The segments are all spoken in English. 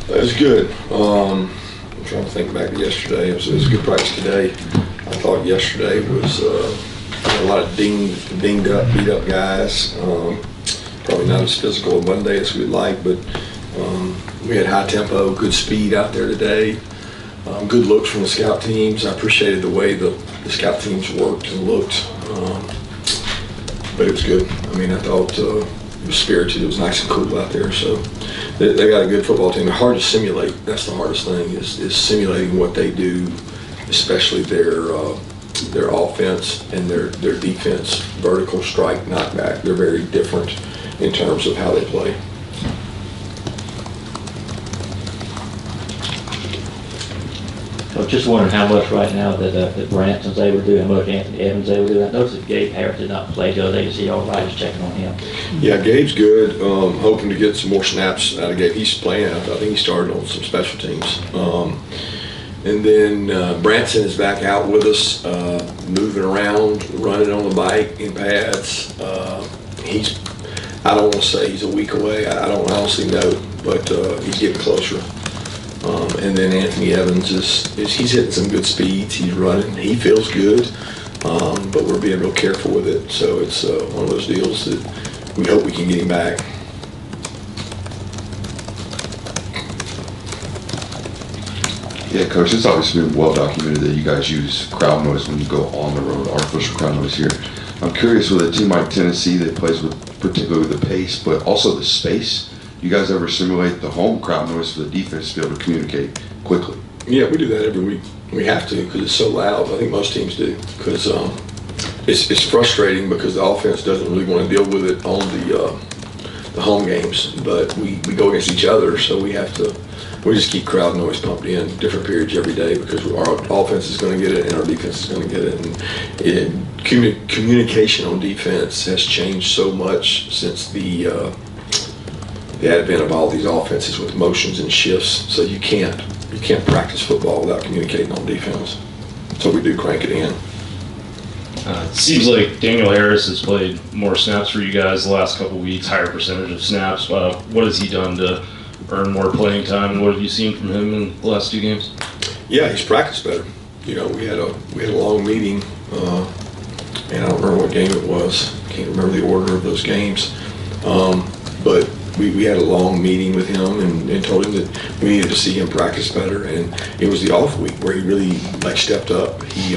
It was good. I'm trying to think back to yesterday. It was a good practice today. I thought yesterday was a lot of dinged up, beat up guys. Probably not as physical on Monday as we'd like, but we had high tempo, good speed out there today. Good looks from the scout teams. I appreciated the way the scout teams worked and looked. But it was good. I mean, I thought it was spirited. It was nice and cool out there. So they got a good football team. They're hard to simulate. That's the hardest thing is simulating what they do, especially their offense and their defense. Vertical, strike, knockback. They're very different in terms of how they play. I was just wondering how much right now that Branson's able to do, how much Anthony Evans is able to do. I noticed that Gabe Harris did not play the other day. Is he all right? Just checking on him. Yeah, Gabe's good. Hoping to get some more snaps out of Gabe. He's playing. I think he started on some special teams. And then Branson is back out with us, moving around, running on the bike in pads. I don't want to say he's a week away. I don't honestly know, but he's getting closer. And then Anthony Evans he's hitting some good speeds. He's running. He feels good, but we're being real careful with it. So it's one of those deals that we hope we can get him back. Yeah, Coach, it's obviously been well documented that you guys use crowd noise when you go on the road, artificial crowd noise here. I'm curious, with a team like Tennessee that plays with particularly the pace, but also the space, you guys ever simulate the home crowd noise for the defense to be able to communicate quickly? Yeah, we do that every week. We have to because it's so loud. I think most teams do because it's frustrating because the offense doesn't really want to deal with it on the home games, but we go against each other, so we just keep crowd noise pumped in different periods every day because our offense is going to get it and our defense is going to get it. And communication on defense has changed so much since the advent of all these offenses with motions and shifts. So you can't practice football without communicating on defense. So we do crank it in. It seems like Daniel Harris has played more snaps for you guys the last couple of weeks, higher percentage of snaps. What has he done to earn more playing time, and what have you seen from him in the last 2 games? Yeah, he's practiced better. You know, we had a long meeting, and I don't remember what game it was. Can't remember the order of those games, but we had a long meeting with him and told him that we needed to see him practice better. And it was the off week where he really stepped up. He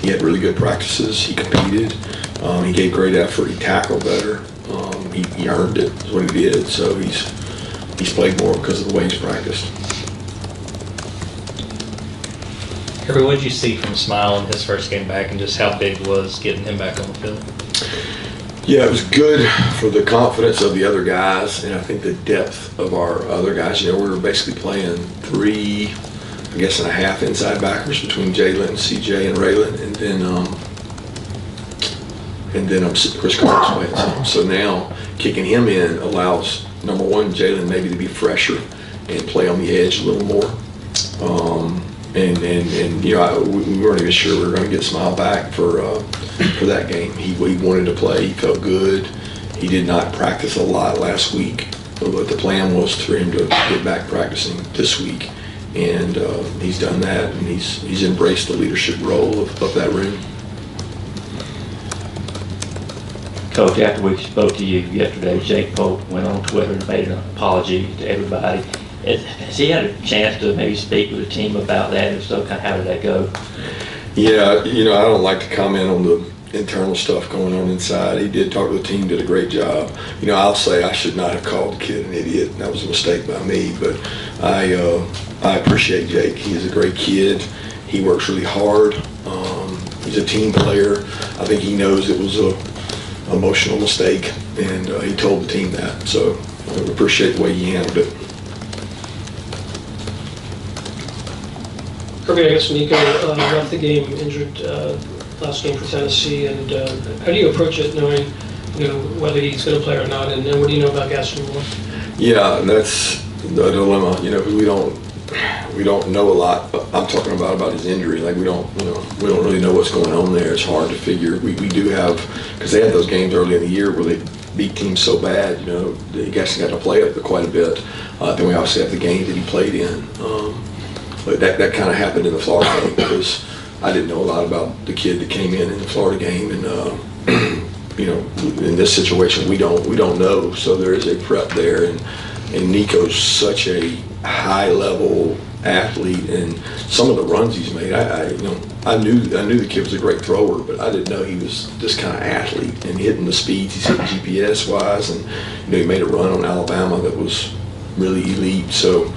had really good practices. He competed. He gave great effort. He tackled better. He earned it. Is what he did. So he's played more because of the way he's practiced. Kirby, what did you see from Smile in his first game back, and just how big was getting him back on the field? Yeah, it was good for the confidence of the other guys, and I think the depth of our other guys. You know, we were basically playing 3.5 inside backers between Jalen, CJ, and Raylan, and then Chris Carter's playing. So now kicking him in allows, number one, Jalen maybe to be fresher and play on the edge a little more. And you know, we weren't even sure we were going to get Smile back for that game. He wanted to play. He felt good. He did not practice a lot last week, but the plan was for him to get back practicing this week, and he's done that, and he's embraced the leadership role of that room. Coach, after we spoke to you yesterday, Jake Pope went on Twitter and made an apology to everybody. Has he had a chance to maybe speak with the team about that? If so, kind of how did that go? Yeah, you know, I don't like to comment on the internal stuff going on inside. He did talk to the team, did a great job. You know, I'll say I should not have called the kid an idiot. That was a mistake by me, but I appreciate Jake. He's a great kid. He works really hard. He's a team player. I think he knows it was a emotional mistake, and he told the team that. So I appreciate the way he handled it. Kirby, I guess Nico left the game injured last game for Tennessee, and how do you approach it, knowing whether he's going to play or not, and what do you know about Gaston Moore? Yeah, that's the dilemma. You know, we don't know a lot. I'm talking about his injury. Like we don't really know what's going on there. It's hard to figure. We do have, because they had those games early in the year where they beat teams so bad, he got to play up quite a bit. Then we obviously have the game that he played in. But that kind of happened in the Florida game because I didn't know a lot about the kid that came in the Florida game, and in this situation we don't know. So there is a prep there, and Nico's such a high level athlete, and some of the runs he's made, I knew the kid was a great thrower, but I didn't know he was this kind of athlete and hitting the speeds he's hitting GPS wise, and he made a run on Alabama that was really elite. So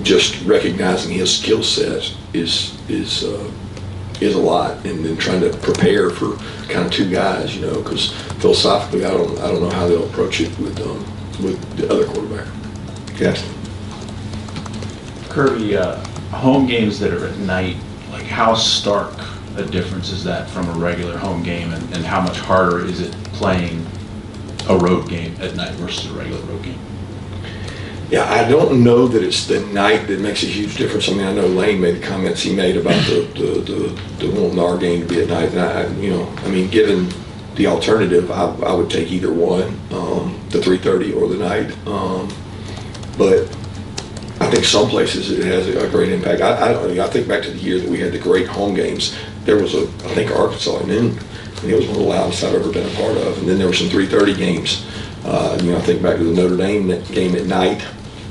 just recognizing his skill set is a lot, and then trying to prepare for kind of two guys, because philosophically I don't know how they'll approach it with the other quarterback. Yes. Kirby, home games that are at night, like how stark a difference is that from a regular home game, and how much harder is it playing a road game at night versus a regular road game? Yeah, I don't know that it's the night that makes a huge difference. I mean, I know Lane made the comments he made about the wanting our game to be at night, and given the alternative, I would take either one, the 3:30 or the night. But I think some places it has a great impact. I think back to the year that we had the great home games. There was I think Arkansas at noon, and it was one of the loudest I've ever been a part of. And then there were some 3:30 games. I think back to the Notre Dame game at night,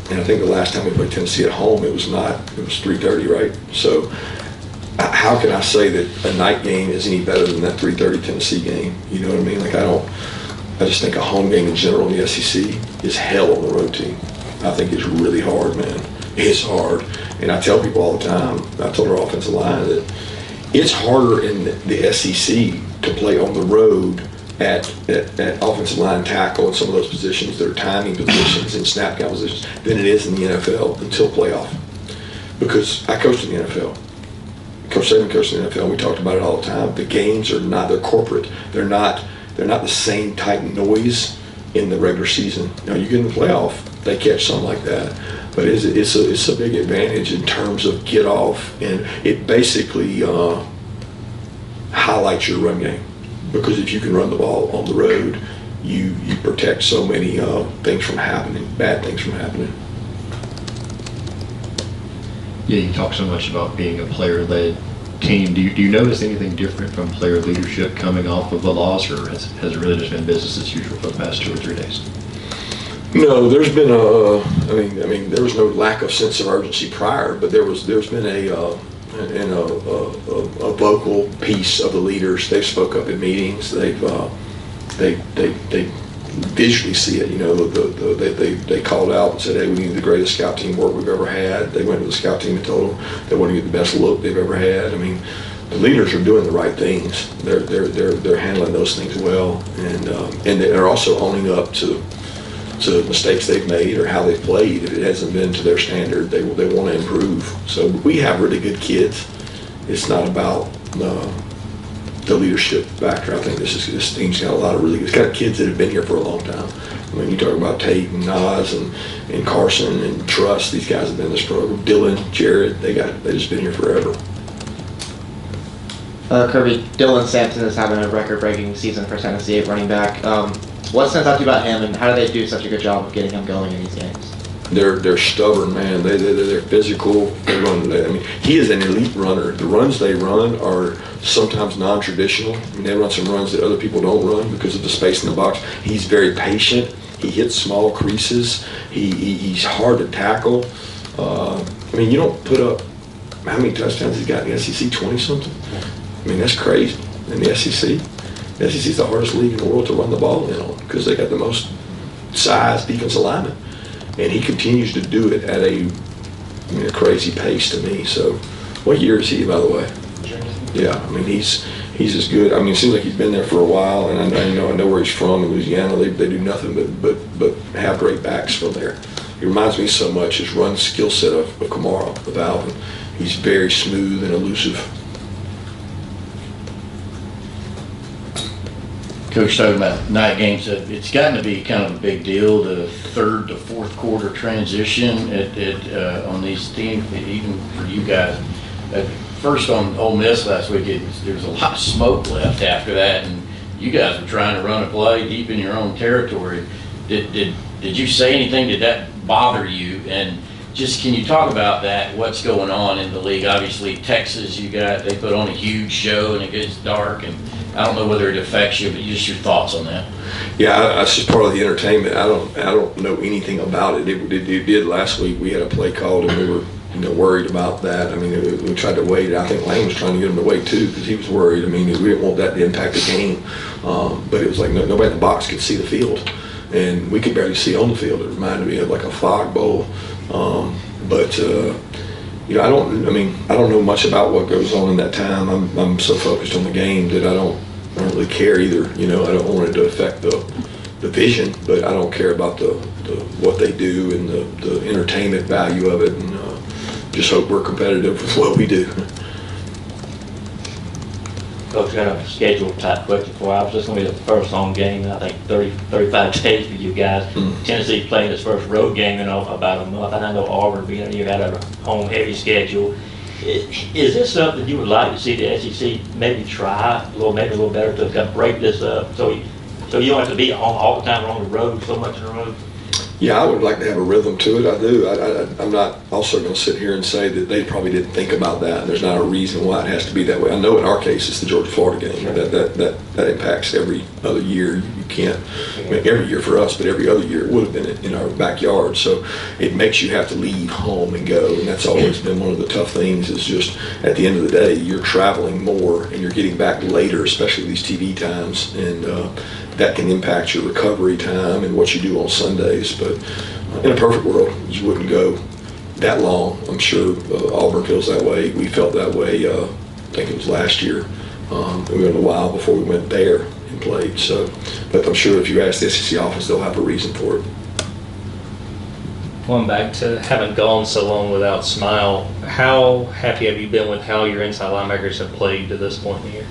and I think the last time we played Tennessee at home, it was 3:30, right? So how can I say that a night game is any better than that 3:30 Tennessee game? You know what I mean? I just think a home game in general in the SEC is hell on the road team. I think it's really hard, man. It's hard. And I tell people all the time, I told our offensive line that it's harder in the SEC to play on the road at offensive line, tackle, and some of those positions that are timing positions and snap count positions than it is in the NFL until playoff. Because I coached in the NFL. Coach Saban coached in the NFL, and we talked about it all the time. The games are not, they're corporate. They're not the same type noise in the regular season. You get in the playoff, they catch something like that. But it's a big advantage in terms of get off, and it basically highlights your run game. Because if you can run the ball on the road, you protect so many things from happening, bad things from happening. Yeah, you talk so much about being a player-led team. Do you notice anything different from player leadership coming off of the loss, or has it really just been business as usual for the past 2 or 3 days? No, there's been there was no lack of sense of urgency prior, but there's been a vocal piece of the leaders. They've spoke up in meetings. They visually see it. They called out and said, "Hey, we need the greatest scout team work we've ever had." They went to the scout team and told them they want to get the best look they've ever had. I mean, the leaders are doing the right things. They're handling those things well, and they're also owning up to mistakes they've made or how they've played. If it hasn't been to their standard, they want to improve. So we have really good kids. It's not about the leadership factor. I think this team's got a lot of really good. It's got kids that have been here for a long time. I mean, you talk about Tate and Nas and Carson and Truss. These guys have been in this program. Dylan, Jared, they just been here forever. Kirby, Dylan Sampson is having a record-breaking season for Tennessee at running back. What stands out to you about him, and how do they do such a good job of getting him going in these games? They're stubborn, man. They're physical. They run. He is an elite runner. The runs they run are sometimes non-traditional. I mean, they run some runs that other people don't run because of the space in the box. He's very patient. He hits small creases. He's hard to tackle. You don't put up how many touchdowns he's got in the SEC? 20-something. I mean, that's crazy in the SEC. The SEC is the hardest league in the world to run the ball in on because they got the most size defensive linemen. And he continues to do it at a crazy pace to me. So, what year is he, by the way? Yeah, I mean, he's as good. I mean, it seems like he's been there for a while, and I know where he's from in Louisiana. They do nothing but have great backs from there. He reminds me so much his run skill set of Kamara, of Alvin. He's very smooth and elusive. Coach, talking about night games, it's gotten to be kind of a big deal, the third to fourth quarter transition on these teams, even for you guys. First on Ole Miss last week, there was a lot of smoke left after that, and you guys were trying to run a play deep in your own territory. Did you say anything? Did that bother you? And just, can you talk about that, what's going on in the league? Obviously, Texas, they put on a huge show and it gets dark, and I don't know whether it affects you, but just your thoughts on that. Yeah, that's just part of the entertainment. I don't know anything about it. It did last week. We had a play called and we were worried about that. I mean, we tried to wait. I think Lane was trying to get him to wait too because he was worried. I mean, we didn't want that to impact the game. But it was like nobody in the box could see the field, and we could barely see on the field. It reminded me of like a fog bowl. I don't know much about what goes on in that time. I'm so focused on the game that I don't really care either. I don't want it to affect the vision, but I don't care about the what they do and the entertainment value of it, and just hope we're competitive with what we do. Coach, got a schedule type question for you. This is going to be the first home game in, I think, 35 days for you guys. Tennessee's playing its first road game in about a month. And I know Auburn, you got a home-heavy schedule. Is this something you would like to see the SEC maybe try maybe a little better to kind of break this up so you don't have to be all the time on the road, so much on the road? Yeah, I would like to have a rhythm to it. I do. I'm not also going to sit here and say that they probably didn't think about that. And there's not a reason why it has to be that way. I know in our case it's the Georgia-Florida game. That impacts every other year. You can't, every year for us, but every other year it would have been in our backyard. So it makes you have to leave home and go. And that's always been one of the tough things, is just at the end of the day, you're traveling more and you're getting back later, especially these TV times. And that can impact your recovery time and what you do on Sundays. But in a perfect world, you wouldn't go that long. I'm sure Auburn feels that way. We felt that way, I think it was last year. We went a while before we went there and played. So, but I'm sure if you ask the SEC office, they'll have a reason for it. Going back to having gone so long without Smile, how happy have you been with how your inside linebackers have played to this point in the year?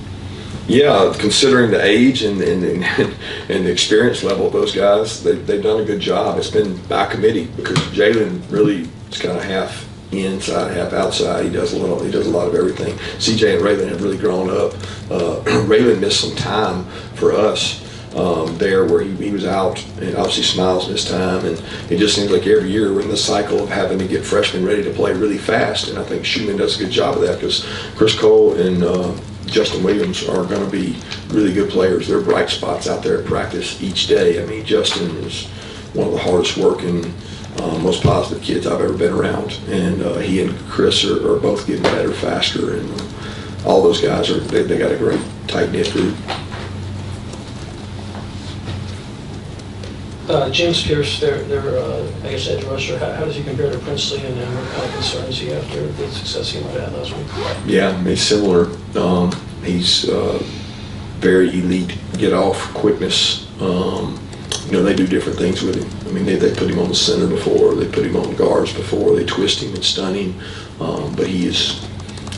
Yeah, considering the age and the experience level of those guys, they've done a good job. It's been by committee because Jalen really is kind of half inside, half outside. He does a lot of everything. CJ and Raylan have really grown up. Raylan missed some time for us there where he was out, and obviously Smiles missed time, and it just seems like every year we're in the cycle of having to get freshmen ready to play really fast, and I think Schumann does a good job of that because Chris Cole and Justin Williams are going to be really good players. They're bright spots out there at practice each day. I mean, Justin is one of the hardest working, most positive kids I've ever been around, and he and Chris are both getting better faster, and all those guys they got a great tight-knit group. James Pierce, their I guess edge rusher, how does he compare to Princely, and what kind of concerns he after the success he might have last week? Yeah, he's similar. He's very elite get off quickness. They do different things with him. I mean, they put him on the center before, they put him on guards before, they twist him and stun him. But he's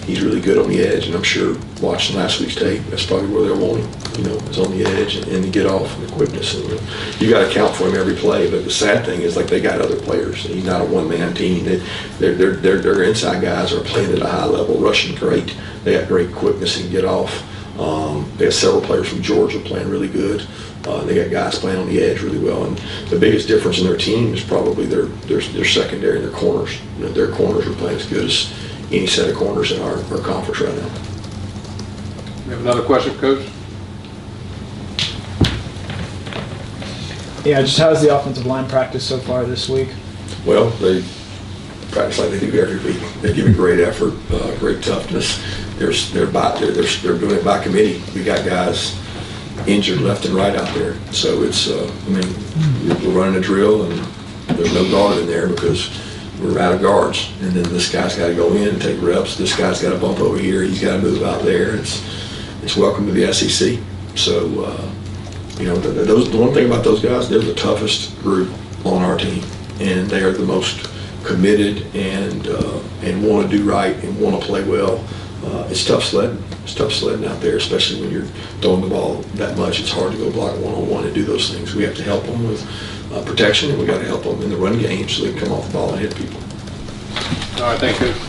really good on the edge, and I'm sure watching last week's tape, that's probably where they're wanting. Is on the edge and the get off and the quickness. And you got to count for him every play. But the sad thing is, like, they got other players. He's not a one-man team. Their inside guys are playing at a high level, rushing great. They got great quickness and get off. They have several players from Georgia playing really good. They got guys playing on the edge really well. And the biggest difference in their team is probably their secondary and their corners. Their corners are playing as good as any set of corners in our conference right now. We have another question, Coach? Yeah, just how's the offensive line practice so far this week? Well, they practice like they do every week. They give a great effort, great toughness. They're doing it by committee. We got guys injured left and right out there. So it's, we're running a drill and there's no guard in there because we're out of guards. And then this guy's got to go in and take reps. This guy's got to bump over here. He's got to move out there. It's welcome to the SEC. So, the one thing about those guys, they're the toughest group on our team, and they are the most committed and want to do right and want to play well. It's tough sledding. It's tough sledding out there, especially when you're throwing the ball that much. It's hard to go block one-on-one and do those things. We have to help them with protection, and we got to help them in the run game so they can come off the ball and hit people. All right, thank you.